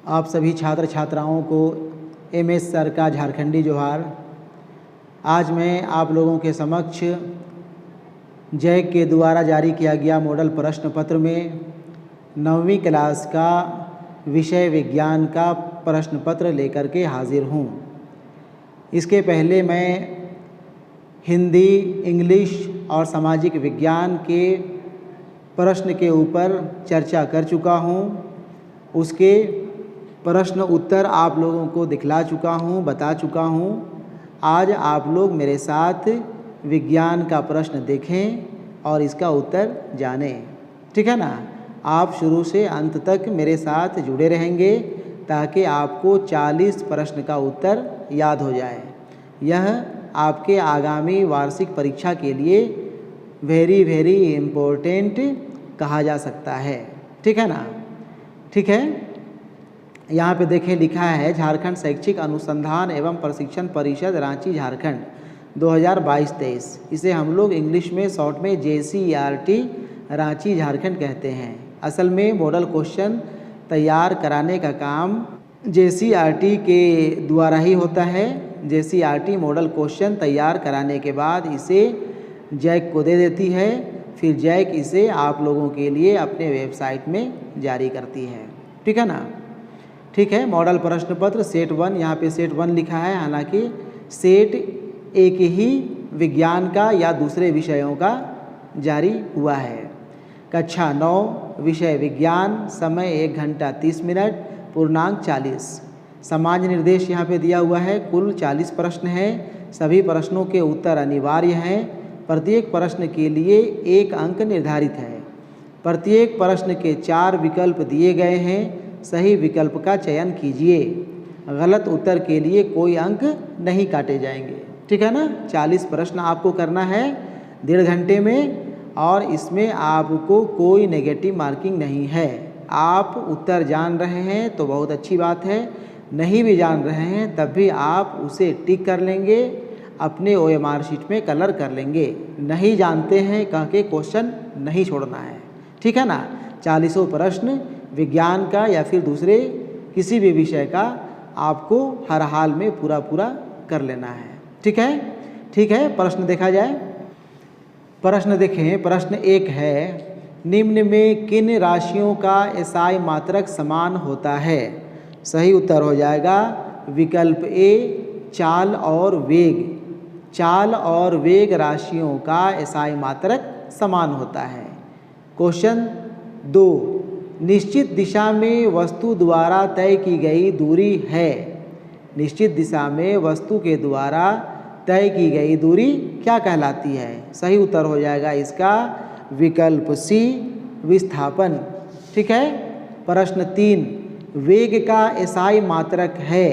आप सभी छात्र छात्राओं को एमएस सर का झारखंडी जोहार। आज मैं आप लोगों के समक्ष जैक के द्वारा जारी किया गया मॉडल प्रश्न पत्र में 9वीं क्लास का विषय विज्ञान का प्रश्न पत्र लेकर के हाजिर हूँ। इसके पहले मैं हिंदी, इंग्लिश और सामाजिक विज्ञान के प्रश्न के ऊपर चर्चा कर चुका हूँ। उसके प्रश्न उत्तर आप लोगों को दिखला चुका हूँ, बता चुका हूँ। आज आप लोग मेरे साथ विज्ञान का प्रश्न देखें और इसका उत्तर जानें, ठीक है ना। आप शुरू से अंत तक मेरे साथ जुड़े रहेंगे ताकि आपको 40 प्रश्न का उत्तर याद हो जाए। यह आपके आगामी वार्षिक परीक्षा के लिए वेरी इम्पोर्टेंट कहा जा सकता है, ठीक है ना। ठीक है, यहाँ पे देखें लिखा है झारखंड शैक्षिक अनुसंधान एवं प्रशिक्षण परिषद रांची झारखंड 2022-23। इसे हम लोग इंग्लिश में शॉर्ट में JCERT रांची झारखंड कहते हैं। असल में मॉडल क्वेश्चन तैयार कराने का काम JCERT के द्वारा ही होता है। JCERT मॉडल क्वेश्चन तैयार कराने के बाद इसे जैक को दे देती है, फिर जैक इसे आप लोगों के लिए अपने वेबसाइट में जारी करती है, ठीक है ना। ठीक है, मॉडल प्रश्न पत्र सेट 1, यहाँ पे सेट 1 लिखा है, हालांकि सेट एक ही विज्ञान का या दूसरे विषयों का जारी हुआ है। कक्षा 9 विषय विज्ञान, समय 1 घंटा 30 मिनट, पूर्णांक 40। सामान्य निर्देश यहाँ पे दिया हुआ है। कुल 40 प्रश्न हैं। सभी प्रश्नों के उत्तर अनिवार्य हैं। प्रत्येक प्रश्न के लिए 1 अंक निर्धारित है। प्रत्येक प्रश्न के 4 विकल्प दिए गए हैं। सही विकल्प का चयन कीजिए। गलत उत्तर के लिए कोई अंक नहीं काटे जाएंगे, ठीक है ना। 40 प्रश्न आपको करना है 1.5 घंटे में, और इसमें आपको कोई नेगेटिव मार्किंग नहीं है। आप उत्तर जान रहे हैं तो बहुत अच्छी बात है, नहीं भी जान रहे हैं तब भी आप उसे टिक कर लेंगे, अपने OMR शीट में कलर कर लेंगे। नहीं जानते हैं कह के क्वेश्चन नहीं छोड़ना है, ठीक है ना। 40 प्रश्न विज्ञान का या फिर दूसरे किसी भी विषय का आपको हर हाल में पूरा कर लेना है, ठीक है। ठीक है, प्रश्न देखा जाए। प्रश्न देखें, प्रश्न 1 है, निम्न में किन राशियों का SI मात्रक समान होता है। सही उत्तर हो जाएगा विकल्प A, चाल और वेग। चाल और वेग राशियों का SI मात्रक समान होता है। क्वेश्चन 2, निश्चित दिशा में वस्तु द्वारा तय की गई दूरी है। निश्चित दिशा में वस्तु के द्वारा तय की गई दूरी क्या कहलाती है। सही उत्तर हो जाएगा इसका विकल्प C, विस्थापन, ठीक है। प्रश्न 3, वेग का SI मात्रक है।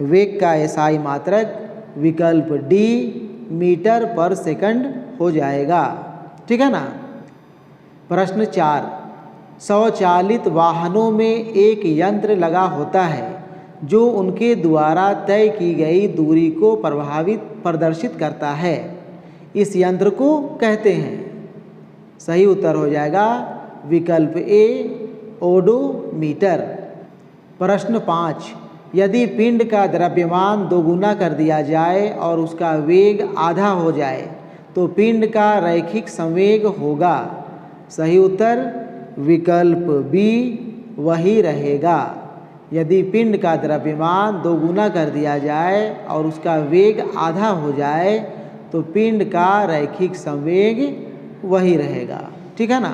वेग का SI मात्रक विकल्प D, मीटर पर सेकंड हो जाएगा, ठीक है ना। प्रश्न 4, स्वचालित वाहनों में एक यंत्र लगा होता है जो उनके द्वारा तय की गई दूरी को प्रदर्शित करता है। इस यंत्र को कहते हैं। सही उत्तर हो जाएगा विकल्प A, ओडोमीटर। प्रश्न 5, यदि पिंड का द्रव्यमान 2 गुना कर दिया जाए और उसका वेग आधा हो जाए तो पिंड का रैखिक संवेग होगा। सही उत्तर विकल्प B, वही रहेगा। यदि पिंड का द्रव्यमान 2 गुना कर दिया जाए और उसका वेग आधा हो जाए तो पिंड का रैखिक संवेग वही रहेगा, ठीक है ना।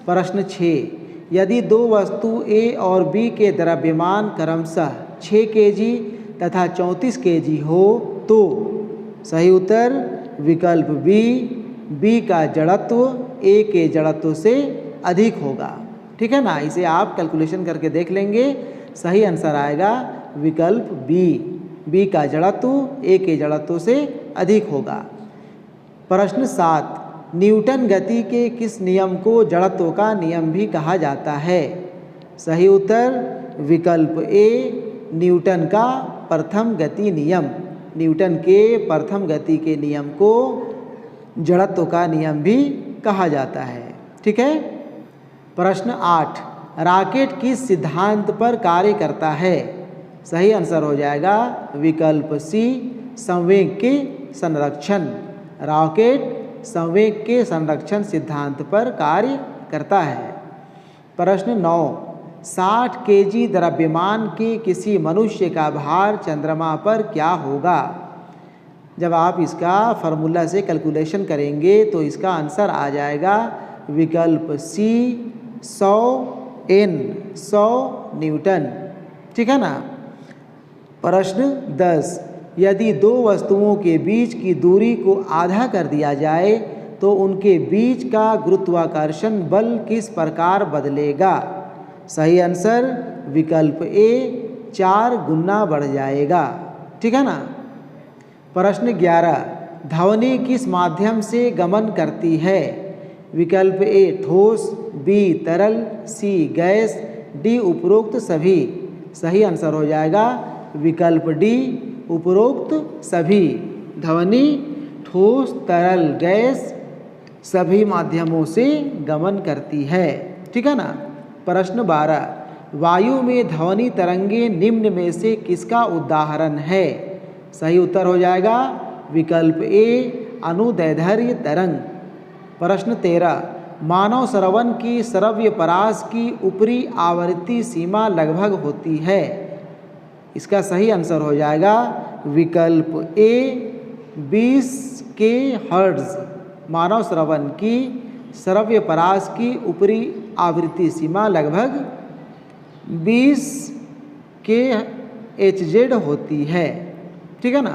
प्रश्न 6, यदि 2 वस्तु A और B के द्रव्यमान क्रमशः 6 kg तथा 34 kg हो तो। सही उत्तर विकल्प B का जड़त्व A के जड़त्व से अधिक होगा, ठीक है ना। इसे आप कैलकुलेशन करके देख लेंगे। सही आंसर आएगा विकल्प B का जड़त्व A के जड़त्व से अधिक होगा। प्रश्न 7, न्यूटन गति के किस नियम को जड़त्व का नियम भी कहा जाता है। सही उत्तर विकल्प A, न्यूटन का प्रथम गति नियम। न्यूटन के प्रथम गति के नियम को जड़त्व का नियम भी कहा जाता है, ठीक है। प्रश्न 8, रॉकेट किस सिद्धांत पर कार्य करता है? सही आंसर हो जाएगा विकल्प सी, संवेग के संरक्षण। रॉकेट संवेग के संरक्षण सिद्धांत पर कार्य करता है। प्रश्न 9, 60 केजी द्रव्यमान के किसी मनुष्य का भार चंद्रमा पर क्या होगा? जब आप इसका फार्मूला से कैलकुलेशन करेंगे तो इसका आंसर आ जाएगा विकल्प सी, 100 न्यूटन। ठीक है ना। प्रश्न 10, यदि दो वस्तुओं के बीच की दूरी को आधा कर दिया जाए तो उनके बीच का गुरुत्वाकर्षण बल किस प्रकार बदलेगा? सही आंसर विकल्प ए, 4 गुना बढ़ जाएगा। ठीक है ना। प्रश्न 11, ध्वनि किस माध्यम से गमन करती है? विकल्प ए ठोस, बी तरल, सी गैस, डी उपरोक्त सभी। सही आंसर हो जाएगा विकल्प डी, उपरोक्त सभी। ध्वनि ठोस, तरल, गैस सभी माध्यमों से गमन करती है। ठीक है ना। प्रश्न 12, वायु में ध्वनि तरंगे निम्न में से किसका उदाहरण है? सही उत्तर हो जाएगा विकल्प ए, अनुदैर्ध्य तरंग। प्रश्न 13, मानव श्रवण की श्रव्य परास की ऊपरी आवृत्ति सीमा लगभग होती है। इसका सही आंसर हो जाएगा विकल्प ए, 20 के हर्ट्ज। मानव श्रवण की श्रव्य परास की ऊपरी आवृत्ति सीमा लगभग 20 के HZ होती है। ठीक है ना।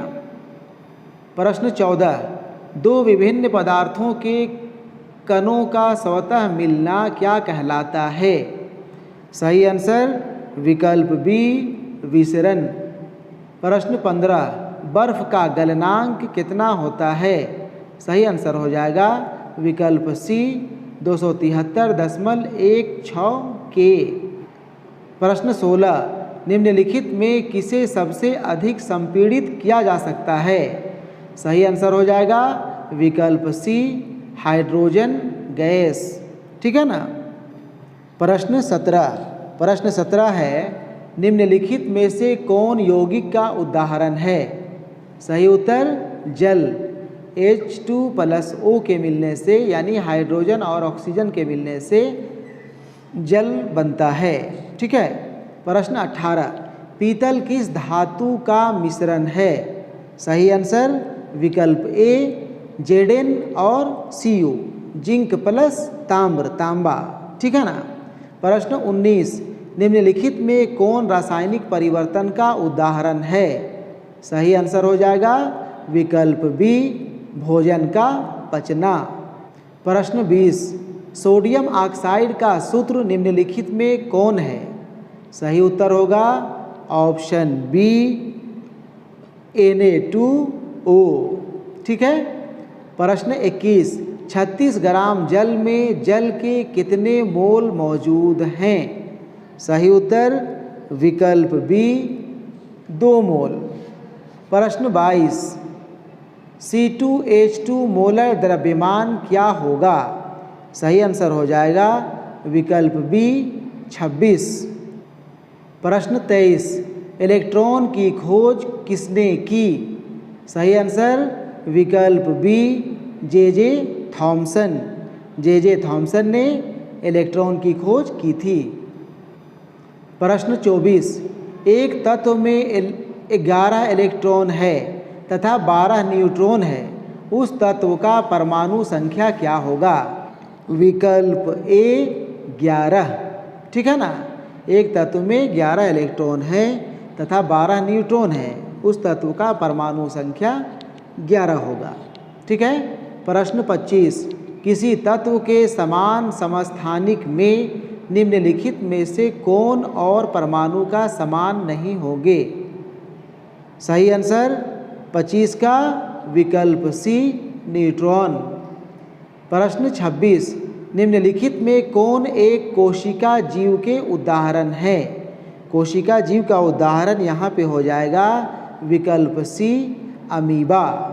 प्रश्न 14, दो विभिन्न पदार्थों के कणों का स्वतः मिलना क्या कहलाता है? सही आंसर विकल्प बी, विसरण। प्रश्न 15, बर्फ का गलनांक कितना होता है? सही आंसर हो जाएगा विकल्प सी, 273.16 के। प्रश्न 16, निम्नलिखित में किसे सबसे अधिक संपीड़ित किया जा सकता है? सही आंसर हो जाएगा विकल्प सी, हाइड्रोजन गैस। ठीक है ना। प्रश्न 17 है, निम्नलिखित में से कौन यौगिक का उदाहरण है? सही उत्तर जल। H2+O के मिलने से यानी हाइड्रोजन और ऑक्सीजन के मिलने से जल बनता है। ठीक है। प्रश्न 18, पीतल किस धातु का मिश्रण है? सही आंसर विकल्प ए, Zn और Cu, जिंक प्लस ताम्र, तांबा। ठीक है ना। प्रश्न 19, निम्नलिखित में कौन रासायनिक परिवर्तन का उदाहरण है? सही आंसर हो जाएगा विकल्प बी, भोजन का पचना। प्रश्न 20, सोडियम ऑक्साइड का सूत्र निम्नलिखित में कौन है? सही उत्तर होगा ऑप्शन बी, Na2O। ठीक है। प्रश्न 21, 36 ग्राम जल में जल के कितने मोल मौजूद हैं? सही उत्तर विकल्प बी, 2 मोल। प्रश्न 22, C2H2 मोलर द्रव्यमान क्या होगा? सही आंसर हो जाएगा विकल्प बी, 26। प्रश्न 23, इलेक्ट्रॉन की खोज किसने की? सही आंसर विकल्प B, J.J. Thomson. J.J. Thomson ने इलेक्ट्रॉन की खोज की थी। प्रश्न 24, एक तत्व में 11 इलेक्ट्रॉन है तथा 12 न्यूट्रॉन है, उस तत्व का परमाणु संख्या क्या होगा? विकल्प ए, 11। ठीक है ना। एक तत्व में 11 इलेक्ट्रॉन है तथा 12 न्यूट्रॉन है, उस तत्व का परमाणु संख्या 11 होगा। ठीक है। प्रश्न 25, किसी तत्व के समान समस्थानिक में निम्नलिखित में से कौन और परमाणु का समान नहीं होंगे? सही आंसर 25 का विकल्प सी, न्यूट्रॉन। प्रश्न 26, निम्नलिखित में कौन एक कोशिका जीव के उदाहरण है? कोशिका जीव का उदाहरण यहाँ पे हो जाएगा विकल्प सी, अमीबा।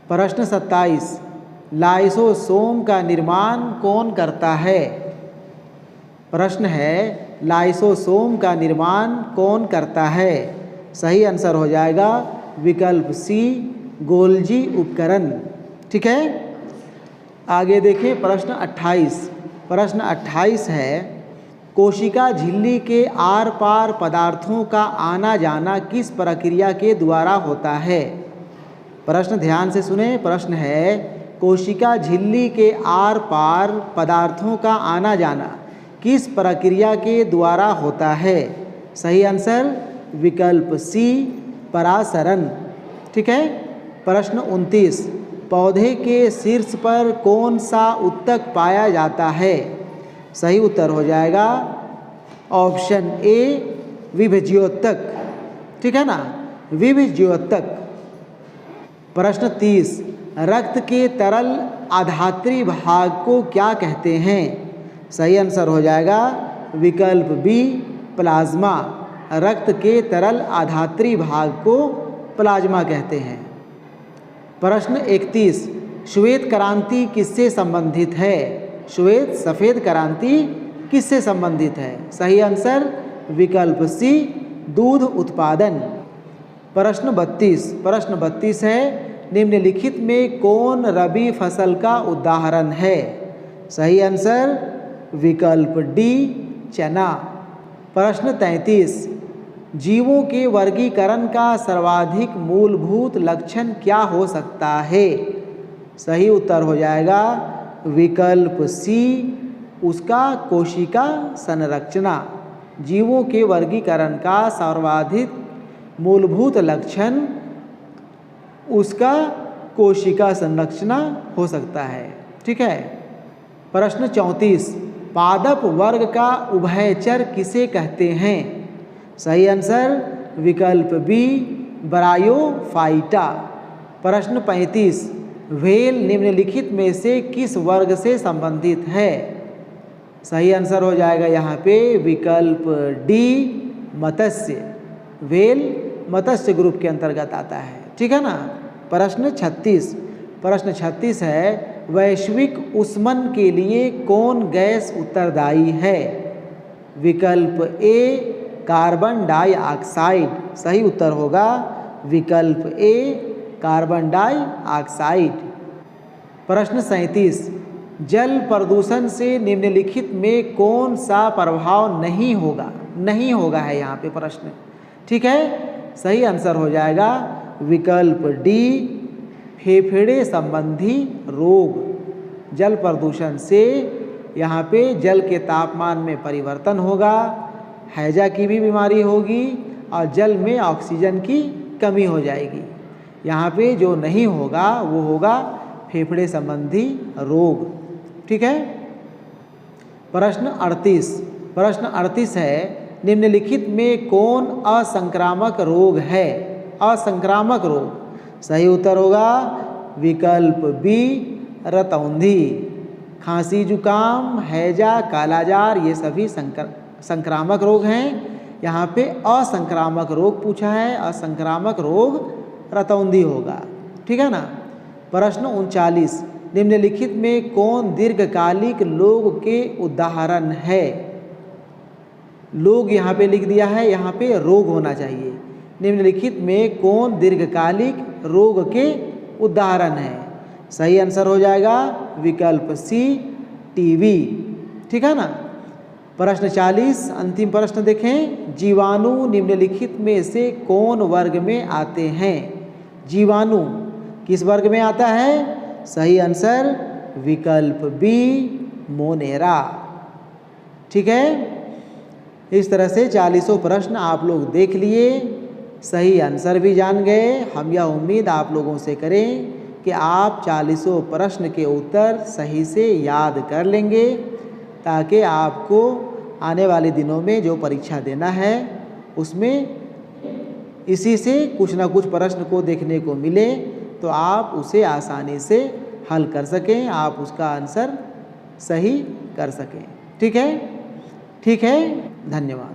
प्रश्न 27, लाइसोसोम का निर्माण कौन करता है? प्रश्न है लाइसोसोम का निर्माण कौन करता है? सही आंसर हो जाएगा विकल्प सी गोल्जी उपकरण। ठीक है, आगे देखिए प्रश्न 28। प्रश्न 28 है कोशिका झिल्ली के आर पार पदार्थों का आना जाना किस प्रक्रिया के द्वारा होता है? प्रश्न ध्यान से सुने। प्रश्न है कोशिका झिल्ली के आर पार पदार्थों का आना जाना किस प्रक्रिया के द्वारा होता है? सही आंसर विकल्प सी परासरण। ठीक है, प्रश्न 29 पौधे के शीर्ष पर कौन सा उत्तक पाया जाता है? सही उत्तर हो जाएगा ऑप्शन ए विभज्योतक। ठीक है ना, विभज्योतक। प्रश्न 30 रक्त के तरल आधात्री भाग को क्या कहते हैं? सही आंसर हो जाएगा विकल्प बी प्लाज्मा। रक्त के तरल आधात्री भाग को प्लाज्मा कहते हैं। प्रश्न 31 श्वेत क्रांति किससे संबंधित है? श्वेत सफ़ेद क्रांति किससे संबंधित है? सही आंसर विकल्प सी दूध उत्पादन। प्रश्न 32। प्रश्न 32 है निम्नलिखित में कौन रबी फसल का उदाहरण है? सही आंसर विकल्प डी चना। प्रश्न 33 जीवों के वर्गीकरण का सर्वाधिक मूलभूत लक्षण क्या हो सकता है? सही उत्तर हो जाएगा विकल्प सी उसका कोशिका संरचना। जीवों के वर्गीकरण का सर्वाधिक मूलभूत लक्षण उसका कोशिका संरचना हो सकता है। ठीक है, प्रश्न 34 पादप वर्ग का उभयचर किसे कहते हैं? सही आंसर विकल्प बी ब्रायोफाइटा। प्रश्न 35 व्हेल निम्नलिखित में से किस वर्ग से संबंधित है? सही आंसर हो जाएगा यहाँ पे विकल्प डी मत्स्य। व्हेल मत्स्य ग्रुप के अंतर्गत आता है। ठीक है ना। प्रश्न 36। प्रश्न 36 है वैश्विक ऊष्मन के लिए कौन गैस उत्तरदायी है? विकल्प ए कार्बन डाइऑक्साइड। सही उत्तर होगा विकल्प ए कार्बन डाइऑक्साइड। प्रश्न 37 जल प्रदूषण से निम्नलिखित में कौन सा प्रभाव नहीं होगा? नहीं होगा है यहाँ पे प्रश्न। ठीक है, सही आंसर हो जाएगा विकल्प डी फेफड़े संबंधी रोग। जल प्रदूषण से यहाँ पे जल के तापमान में परिवर्तन होगा, हैजा की भी बीमारी होगी और जल में ऑक्सीजन की कमी हो जाएगी। यहाँ पे जो नहीं होगा वो होगा फेफड़े संबंधी रोग। ठीक है। प्रश्न 38। प्रश्न 38 है निम्नलिखित में कौन असंक्रामक रोग है? असंक्रामक रोग। सही उत्तर होगा विकल्प बी रतौंधी। खांसी जुकाम हैजा कालाजार ये सभी संक्रामक रोग हैं। यहाँ पे असंक्रामक रोग पूछा है, असंक्रामक रोग रतौंधी होगा। ठीक है ना। प्रश्न 39 निम्नलिखित में कौन दीर्घकालिक लोग के उदाहरण है? लोग यहाँ पे लिख दिया है, यहाँ पे रोग होना चाहिए। निम्नलिखित में कौन दीर्घकालिक रोग के उदाहरण है? सही आंसर हो जाएगा विकल्प सी टीबी। ठीक है ना। प्रश्न 40 अंतिम प्रश्न देखें जीवाणु निम्नलिखित में से कौन वर्ग में आते हैं? जीवाणु किस वर्ग में आता है? सही आंसर विकल्प बी मोनेरा। ठीक है। इस तरह से 40 प्रश्न आप लोग देख लिए, सही आंसर भी जान गए। हम यह उम्मीद आप लोगों से करें कि आप 40 प्रश्न के उत्तर सही से याद कर लेंगे ताकि आपको आने वाले दिनों में जो परीक्षा देना है उसमें इसी से कुछ ना कुछ प्रश्न को देखने को मिले तो आप उसे आसानी से हल कर सकें, आप उसका आंसर सही कर सकें। ठीक है। ठीक है, धन्यवाद।